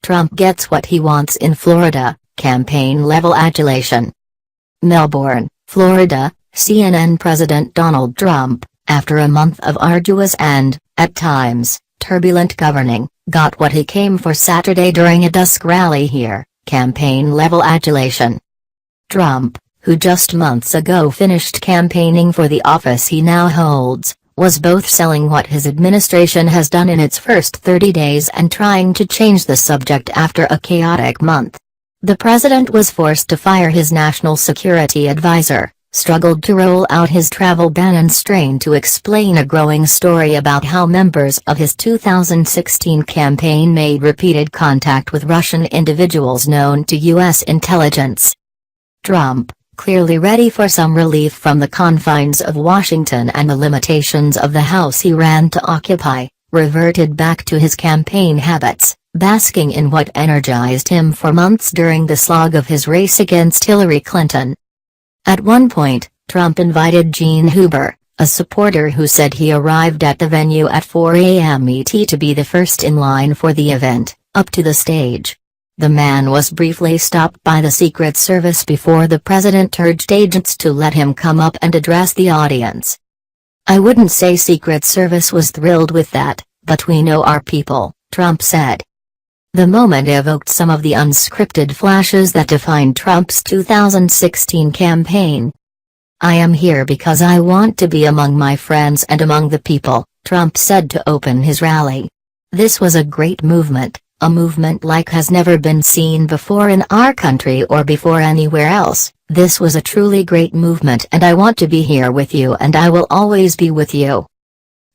Trump gets what he wants in Florida, campaign-level adulation. Melbourne, Florida, CNN President Donald Trump, after a month of arduous and, at times, turbulent governing, got what he came for Saturday during a dusk rally here, campaign-level adulation. Trump, who just months ago finished campaigning for the office he now holds, was both selling what his administration has done in its first 30 days and trying to change the subject after a chaotic month. The president was forced to fire his national security advisor, struggled to roll out his travel ban and strained to explain a growing story about how members of his 2016 campaign made repeated contact with Russian individuals known to U.S. intelligence. Trump, clearly ready for some relief from the confines of Washington and the limitations of the House he ran to occupy, reverted back to his campaign habits, basking in what energized him for months during the slog of his race against Hillary Clinton. At one point, Trump invited Gene Huber, a supporter who said he arrived at the venue at 4 a.m. ET to be the first in line for the event, up to the stage. The man was briefly stopped by the Secret Service before the president urged agents to let him come up and address the audience. "I wouldn't say Secret Service was thrilled with that, but we know our people," Trump said. The moment evoked some of the unscripted flashes that defined Trump's 2016 campaign. "I am here because I want to be among my friends and among the people," Trump said to open his rally. "This was a great movement. A movement like has never been seen before in our country or before anywhere else. This was a truly great movement and I want to be here with you and I will always be with you."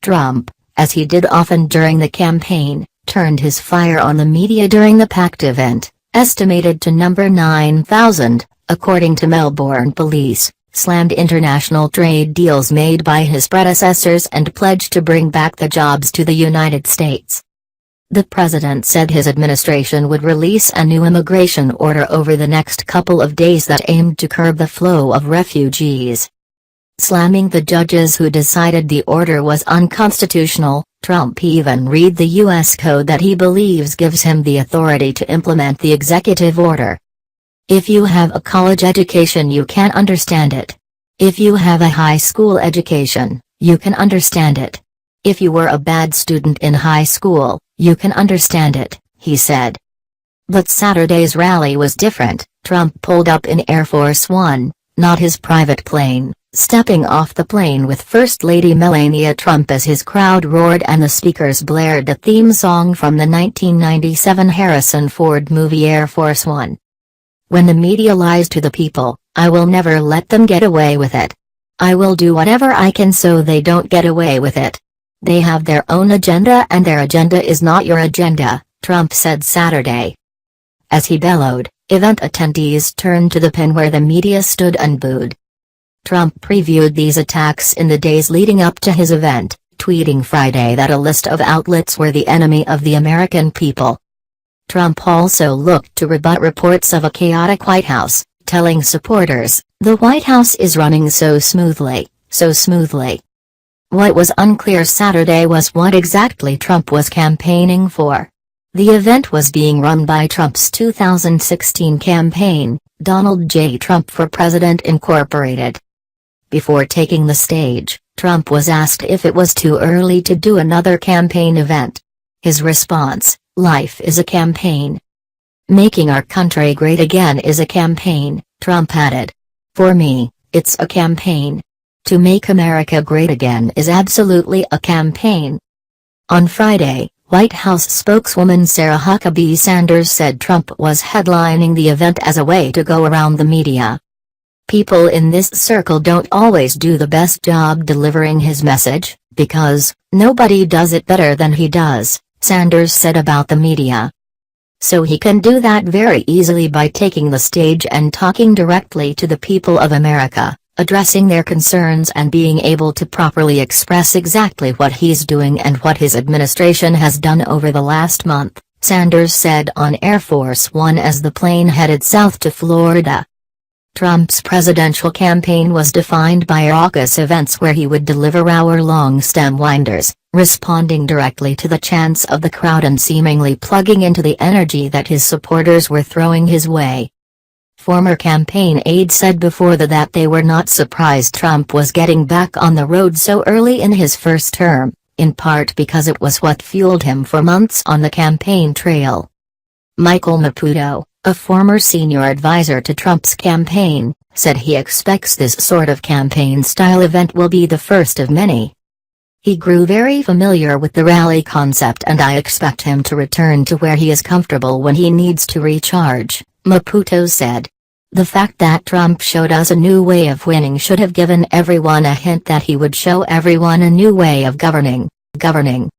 Trump, as he did often during the campaign, turned his fire on the media during the packed event, estimated to number 9,000, according to Melbourne police, slammed international trade deals made by his predecessors and pledged to bring back the jobs to the United States. The president said his administration would release a new immigration order over the next couple of days that aimed to curb the flow of refugees. Slamming the judges who decided the order was unconstitutional, Trump even read the U.S. code that he believes gives him the authority to implement the executive order. "If you have a college education you can understand it. If you have a high school education, you can understand it. If you were a bad student in high school, you can understand it," he said. But Saturday's rally was different. Trump pulled up in Air Force One, not his private plane, stepping off the plane with First Lady Melania Trump as his crowd roared and the speakers blared a theme song from the 1997 Harrison Ford movie Air Force One. "When the media lies to the people, I will never let them get away with it. I will do whatever I can so they don't get away with it. They have their own agenda and their agenda is not your agenda," Trump said Saturday. As he bellowed, event attendees turned to the pen where the media stood and booed. Trump previewed these attacks in the days leading up to his event, tweeting Friday that a list of outlets were the enemy of the American people. Trump also looked to rebut reports of a chaotic White House, telling supporters, "The White House is running so smoothly, so smoothly." What was unclear Saturday was what exactly Trump was campaigning for. The event was being run by Trump's 2016 campaign, Donald J. Trump for President Incorporated. Before taking the stage, Trump was asked if it was too early to do another campaign event. His response, "Life is a campaign. Making our country great again is a campaign," Trump added. "For me, it's a campaign. To make America great again is absolutely a campaign." On Friday, White House spokeswoman Sarah Huckabee Sanders said Trump was headlining the event as a way to go around the media. "People in this circle don't always do the best job delivering his message, because nobody does it better than he does," Sanders said about the media. "So he can do that very easily by taking the stage and talking directly to the people of America, addressing their concerns and being able to properly express exactly what he's doing and what his administration has done over the last month," Sanders said on Air Force One as the plane headed south to Florida. Trump's presidential campaign was defined by raucous events where he would deliver hour-long stem winders, responding directly to the chants of the crowd and seemingly plugging into the energy that his supporters were throwing his way. Former campaign aides said before that they were not surprised Trump was getting back on the road so early in his first term, in part because it was what fueled him for months on the campaign trail. Michael Maputo, a former senior advisor to Trump's campaign, said he expects this sort of campaign-style event will be the first of many. He grew very familiar with the rally concept and I expect him to return to where he is comfortable when he needs to recharge, Maputo said. The fact that Trump showed us a new way of winning should have given everyone a hint that he would show everyone a new way of governing.